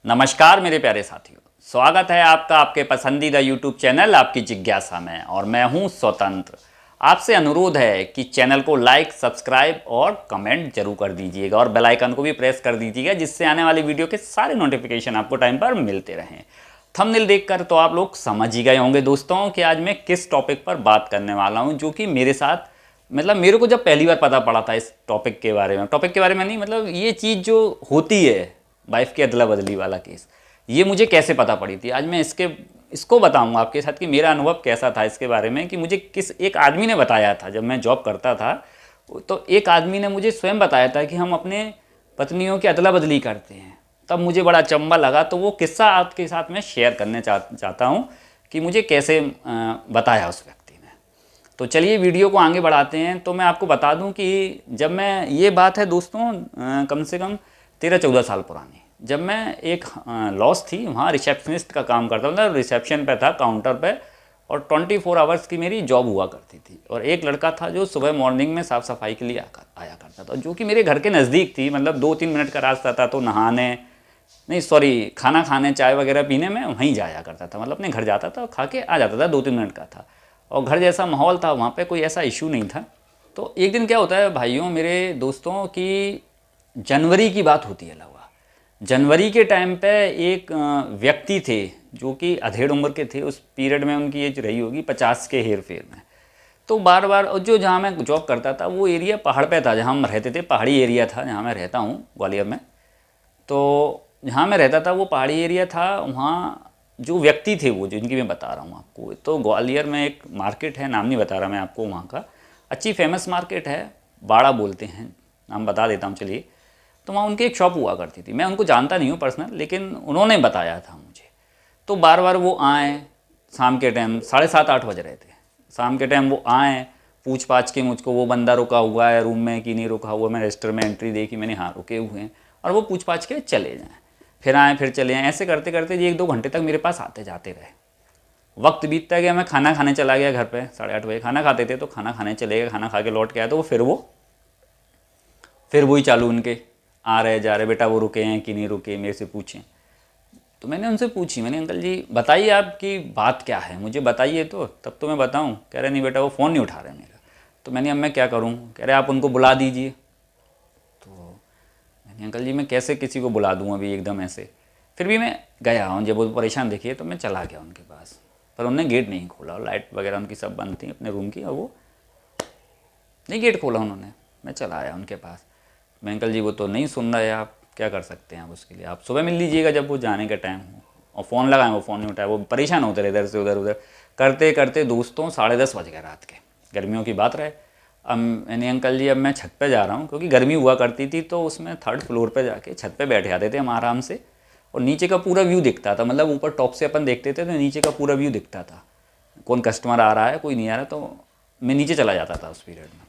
नमस्कार मेरे प्यारे साथियों, स्वागत है आपका आपके पसंदीदा YouTube चैनल आपकी जिज्ञासा में। और मैं हूं स्वतंत्र। आपसे अनुरोध है कि चैनल को लाइक, सब्सक्राइब और कमेंट जरूर कर दीजिएगा और बेल आइकन को भी प्रेस कर दीजिएगा, जिससे आने वाली वीडियो के सारे नोटिफिकेशन आपको टाइम पर मिलते रहें। थंबनेल देखकर तो आप लोग समझ ही गए होंगे दोस्तों कि आज मैं किस टॉपिक पर बात करने वाला हूँ, जो कि मेरे साथ मतलब मेरे को जब पहली बार पता पड़ा था इस टॉपिक के बारे में नहीं, मतलब ये चीज़ जो होती है वाइफ की अदला बदली वाला केस, ये मुझे कैसे पता पड़ी थी। आज मैं इसको बताऊंगा आपके साथ कि मेरा अनुभव कैसा था इसके बारे में, कि मुझे किस एक आदमी ने बताया था। जब मैं जॉब करता था तो एक आदमी ने मुझे स्वयं बताया था कि हम अपने पत्नियों की अदला बदली करते हैं। तब मुझे बड़ा अचंभा लगा, तो वो किस्सा आपके साथ मैं शेयर करने चाहता हूँ कि मुझे कैसे बताया उस व्यक्ति ने। तो चलिए वीडियो को आगे बढ़ाते हैं। तो मैं आपको बता दूं कि जब मैं, ये बात है दोस्तों कम से कम 13-14 साल पुरानी, जब मैं एक लॉस थी वहाँ रिसेप्शनिस्ट का काम करता था, मतलब रिसेप्शन पे था, काउंटर पे, और 24 आवर्स की मेरी जॉब हुआ करती थी। और एक लड़का था जो सुबह मॉर्निंग में साफ़ सफाई के लिए आया करता था, जो कि मेरे घर के नज़दीक थी, मतलब 2-3 मिनट का रास्ता था। तो नहाने नहीं, सॉरी, खाना खाने, चाय वगैरह पीने में वहीं जाया करता था, मतलब अपने घर जाता था, खा के आ जाता था, 2-3 मिनट का था और घर जैसा माहौल था वहाँ पे, कोई ऐसा इशू नहीं था। तो एक दिन क्या होता है भाइयों मेरे दोस्तों की, जनवरी की बात होती है लगभग। जनवरी के टाइम पे एक व्यक्ति थे जो कि अधेड़ उम्र के थे, उस पीरियड में उनकी एज रही होगी 50 के हेर फेर में। तो बार बार, और जो जहाँ मैं जॉब करता था वो एरिया पहाड़ पे था, जहाँ हम रहते थे पहाड़ी एरिया था, जहाँ मैं रहता हूँ ग्वालियर में। तो जहाँ मैं रहता था वो पहाड़ी एरिया था। वहाँ जो व्यक्ति थे वो, जिनकी मैं बता रहा हूँ आपको, तो ग्वालियर में एक मार्केट है, नाम नहीं बता रहा मैं आपको वहाँ का, अच्छी फेमस मार्केट है, बाड़ा बोलते हैं, नाम बता देता हूँ चलिए। तो वहाँ उनकी एक शॉप हुआ करती थी। मैं उनको जानता नहीं हूँ पर्सनल, लेकिन उन्होंने बताया था मुझे। तो बार बार वो आए, शाम के टाइम 7:30-8 बज रहे थे, शाम के टाइम वो आए, पूछ पाछ के मुझको, वो बंदा रुका हुआ है रूम में कि नहीं रुका हुआ। मैं रजिस्टर में एंट्री देखी, मैंने हाँ रुके हुए हैं, और वो पूछ पाछ के चले जाएँ, फिर आए फिर चले जाएँ। ऐसे करते करते जी 1-2 घंटे तक मेरे पास आते जाते रहे। वक्त बीतता गया, मैं खाना खाने चला गया घर पे, 8:30 बजे खाना खाते थे, तो खाना खाने चले गए, खाना खा के लौट के आया तो फिर वही चालू उनके, आ रहे जा रहे, बेटा वो रुके हैं कि नहीं रुके, मेरे से पूछें। तो मैंने उनसे पूछी, मैंने अंकल जी बताइए आपकी बात क्या है, मुझे बताइए तो तब तो मैं बताऊं। कह रहे नहीं बेटा वो फ़ोन नहीं उठा रहे मेरा। तो मैंने अब मैं क्या करूं? कह रहे आप उनको बुला दीजिए। तो मैंने अंकल जी मैं कैसे किसी को बुला दूं अभी एकदम ऐसे? फिर भी मैं गया हूँ, जब वो परेशान देखिए तो मैं चला गया उनके पास, पर उन्होंने गेट नहीं खोला, और लाइट वगैरह उनकी सब बंद थी अपने रूम की, और वो नहीं गेट खोला उन्होंने। मैं चला आया उनके पास। मैं अंकल जी वो तो नहीं सुन रहे, आप क्या कर सकते हैं आप उसके लिए? आप सुबह मिल लीजिएगा जब वो जाने का टाइम हो। और फ़ोन लगाएं, वो फ़ोन नहीं उठाया, वो परेशान होते रहे इधर से उधर उधर करते करते दोस्तों 10:30 बज गए रात के, गर्मियों की बात रहे। अब मैंने अंकल जी अब मैं छत पे जा रहा हूँ, क्योंकि गर्मी हुआ करती थी, तो उसमें 3rd फ्लोर पे जाके छत पे बैठ जाते थे हम आराम से, और नीचे का पूरा व्यू दिखता था, मतलब ऊपर टॉप से अपन देखते थे तो नीचे का पूरा व्यू दिखता था, कौन कस्टमर आ रहा है कोई नहीं आ रहा। तो मैं नीचे चला जाता था उस पीरियड में।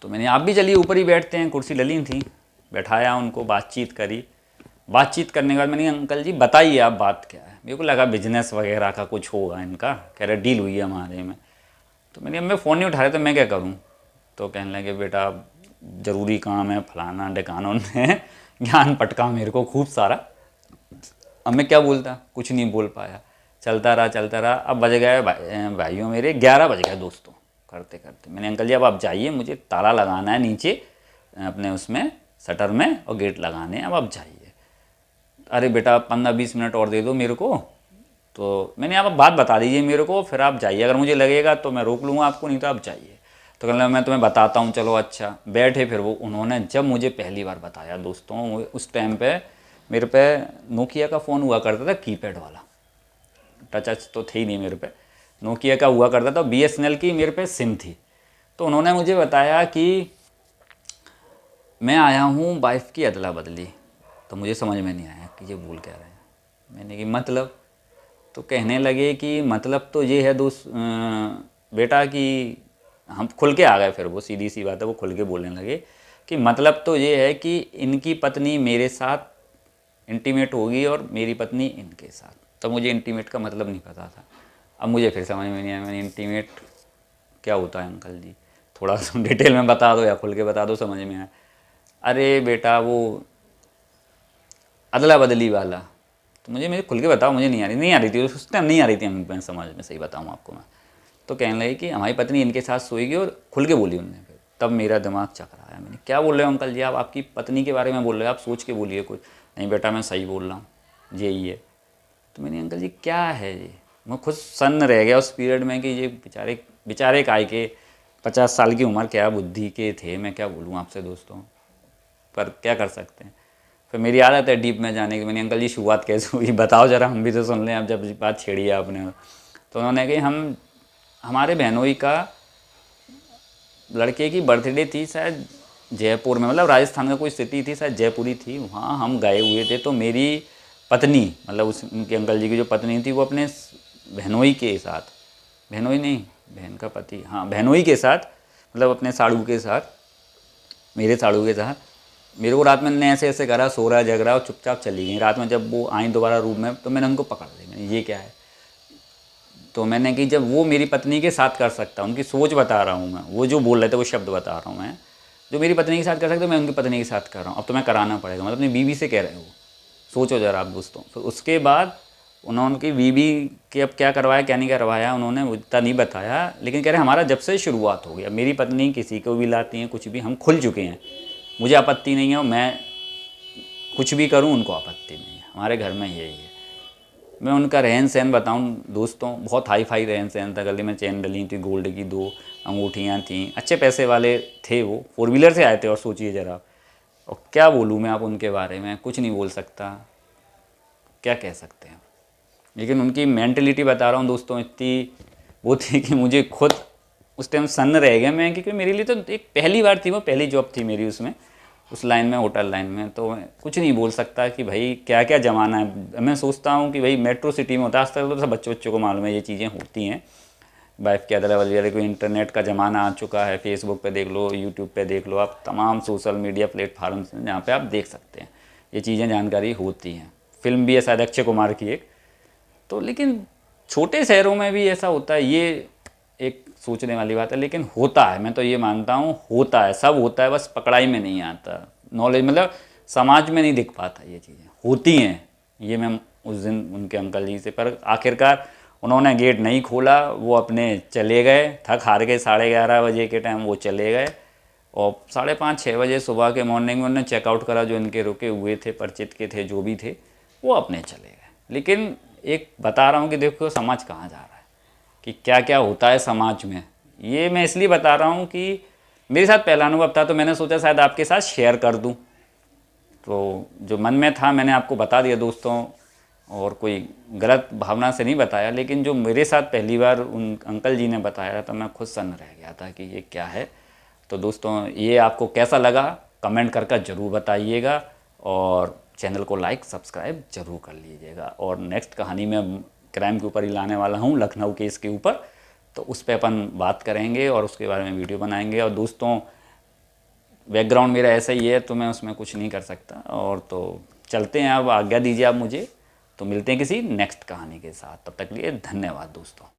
तो मैंने आप भी चलिए ऊपर ही बैठते हैं, कुर्सी डली थी, बैठाया उनको, बातचीत करी। बातचीत करने के बाद मैंने अंकल जी बताइए आप बात क्या है? मेरे को लगा बिजनेस वगैरह का कुछ होगा इनका, कह रहे डील हुई है हमारे में। तो मैंने, अब मैं फ़ोन नहीं उठा रहे तो मैं क्या करूँ? तो कहने लगे बेटा ज़रूरी काम है, फलाना ढिकाना, उन्होंने ज्ञान पटका मेरे को खूब सारा। अब मैं क्या बोलता, कुछ नहीं बोल पाया, चलता रहा चलता रहा। अब बज गए भाइयों मेरे 11 बज गए दोस्तों करते करते। मैंने अंकल जी अब आप जाइए, मुझे ताला लगाना है नीचे अपने उसमें शटर में, और गेट लगाने हैं, अब आप जाइए। अरे बेटा 15-20 मिनट और दे दो मेरे को। तो मैंने आप बात बता दीजिए मेरे को, फिर आप जाइए, अगर मुझे लगेगा तो मैं रोक लूँगा आपको, नहीं तो आप जाइए। तो कहना मैं तुम्हें बताता हूँ, चलो अच्छा। बैठे, फिर वो उन्होंने जब मुझे पहली बार बताया दोस्तों, उस टाइम पे मेरे पे नोकिया का फ़ोन हुआ करता था, कीपैड वाला, टच तो थे ही नहीं मेरे पे, नोकिया का हुआ करता था, BSNL की मेरे पे सिम थी। तो उन्होंने मुझे बताया कि मैं आया हूँ वाइफ की अदला बदली। तो मुझे समझ में नहीं आया कि ये बोल क्या रहे हैं। मैंने कि मतलब? तो कहने लगे कि मतलब तो ये है दोस्त बेटा कि, हम खुल के आ गए, फिर वो सीधी सी बात है, वो खुल के बोलने लगे कि मतलब तो ये है कि इनकी पत्नी मेरे साथ इंटीमेट होगी और मेरी पत्नी इनके साथ। तो मुझे इंटीमेट का मतलब नहीं पता था। अब मुझे फिर समझ में नहीं आया, मैंने इंटीमेट क्या होता है अंकल जी, थोड़ा सा डिटेल में बता दो या खुल के बता दो, समझ में आया। अरे बेटा वो अदला बदली वाला। तो मुझे खुल के बताओ, मुझे नहीं आ रही थी उस टाइम, नहीं आ रही थी मैं समझ में, सही बताऊँ आपको मैं। तो कहने लगे कि हमारी पत्नी इनके साथ सोएगी, और खुल के बोली उनने। फिर तब मेरा दिमाग चकराया, मैंने क्या बोल रहे हो अंकल जी, आप आपकी पत्नी के बारे में बोल रहे हो, आप सोच के बोलिए कुछ। नहीं बेटा मैं सही बोल रहा हूँ, यही है। तो मैंने अंकल जी क्या है ये, मैं खुद सन्न रह गया उस पीरियड में कि ये बेचारे काय के 50 साल की उम्र, क्या बुद्धि के थे, मैं क्या बोलूँ आपसे दोस्तों, पर क्या कर सकते हैं। फिर मेरी आदत है डीप में जाने की। मैंने अंकल जी शुरुआत कैसे हुई बताओ ज़रा, हम भी तो सुन लें, अब जब बात छेड़ी है आपने। तो उन्होंने कही हमारे बहनोई का लड़के की बर्थडे थी शायद जयपुर में, मतलब राजस्थान का कोई सिटी थी शायद, जयपुरी थी, वहाँ हम गए हुए थे। तो मेरी पत्नी, मतलब उनके अंकल जी की जो पत्नी थी, वो अपने बहनोई के साथ, बहनोई नहीं, बहन का पति, हाँ बहनोई के साथ, मतलब अपने साड़ू के साथ, मेरे साड़ू के साथ, मेरे को रात में ने ऐसे ऐसे करा, सो रहा जग रहा, और चुपचाप चली गई। रात में जब वो आई दोबारा रूम में, तो मैंने उनको पकड़ ली, मैंने ये क्या है। तो मैंने कि जब वो मेरी पत्नी के साथ कर सकता, उनकी सोच बता रहा हूँ मैं, वो जो बोल रहे थे वो शब्द बता रहा हूँ मैं, जो मेरी पत्नी के साथ कर सकते मैं उनकी पत्नी के साथ कर रहा हूँ, अब तो मैं कराना पड़ेगा, मतलब अपनी बीवी से कह रहे हो। सोचो जरा आप दोस्तों। फिर उसके बाद उन्होंने की बीवी के अब क्या करवाया क्या नहीं करवाया उन्होंने इतना नहीं बताया, लेकिन कह रहे हमारा जब से शुरुआत हो गया, मेरी पत्नी किसी को भी लाती हैं, कुछ भी, हम खुल चुके हैं, मुझे आपत्ति नहीं है, और मैं कुछ भी करूं उनको आपत्ति नहीं है, हमारे घर में यही है। मैं उनका रहन सहन बताऊं दोस्तों, बहुत हाई फाई रहन सहन था। गले में चेन डली थी, गोल्ड की 2 अंगूठियाँ थीं, अच्छे पैसे वाले थे वो, 4 व्हीलर से आए थे। और सोचिए ज़रा, और क्या बोलूँ मैं आप उनके बारे में, कुछ नहीं बोल सकता, क्या कह सकते हैं। लेकिन उनकी मेंटलिटी बता रहा हूँ दोस्तों, इतनी वो थी कि मुझे खुद उस टाइम सन्न रह गया मैं, क्योंकि मेरे लिए तो एक पहली बार थी, वो पहली जॉब थी मेरी उसमें, उस लाइन में, होटल लाइन में। तो मैं कुछ नहीं बोल सकता कि भाई क्या क्या ज़माना है। मैं सोचता हूँ कि भाई मेट्रो सिटी में होता है, आज तक तो सब बच्चों को मालूम है ये चीज़ें होती हैं, वाइफ के अदला वगैरह, कोई इंटरनेट का ज़माना आ चुका है, फेसबुक पे देख लो, यूट्यूब पे देख लो, आप तमाम सोशल मीडिया प्लेटफार्म्स जहाँ पे आप देख सकते हैं ये चीज़ें, जानकारी होती हैं। फिल्म भी है शायद अक्षय कुमार की एक। तो लेकिन छोटे शहरों में भी ऐसा होता है, ये एक सोचने वाली बात है, लेकिन होता है, मैं तो ये मानता हूँ होता है, सब होता है, बस पकड़ाई में नहीं आता, नॉलेज मतलब समाज में नहीं दिख पाता, ये चीज़ें होती हैं। ये मैं उस दिन उनके अंकल जी से, पर आखिरकार उन्होंने गेट नहीं खोला, वो अपने चले गए, थक हार के 11:30 बजे के टाइम वो चले गए, और 5:30-6 बजे सुबह के मॉर्निंग में उन्होंने चेकआउट करा, जो इनके रुके हुए थे, परिचित के थे, जो भी थे, वो अपने चले गए। लेकिन एक बता रहा हूँ कि देखो समाज कहाँ जा रहा है, कि क्या क्या होता है समाज में। ये मैं इसलिए बता रहा हूँ कि मेरे साथ पहला अनुभव था, तो मैंने सोचा शायद आपके साथ शेयर कर दूँ। तो जो मन में था मैंने आपको बता दिया दोस्तों, और कोई गलत भावना से नहीं बताया, लेकिन जो मेरे साथ पहली बार उन अंकल जी ने बताया तो मैं खुद सन्न रह गया था कि ये क्या है। तो दोस्तों ये आपको कैसा लगा कमेंट करके ज़रूर बताइएगा, और चैनल को लाइक सब्सक्राइब जरूर कर लीजिएगा। और नेक्स्ट कहानी में क्राइम के ऊपर ही लाने वाला हूँ, लखनऊ केस के ऊपर, तो उस पर अपन बात करेंगे और उसके बारे में वीडियो बनाएंगे। और दोस्तों बैकग्राउंड मेरा ऐसा ही है, तो मैं उसमें कुछ नहीं कर सकता। और तो चलते हैं, अब आज्ञा दीजिए आप मुझे, तो मिलते हैं किसी नेक्स्ट कहानी के साथ, तब तक के लिए धन्यवाद दोस्तों।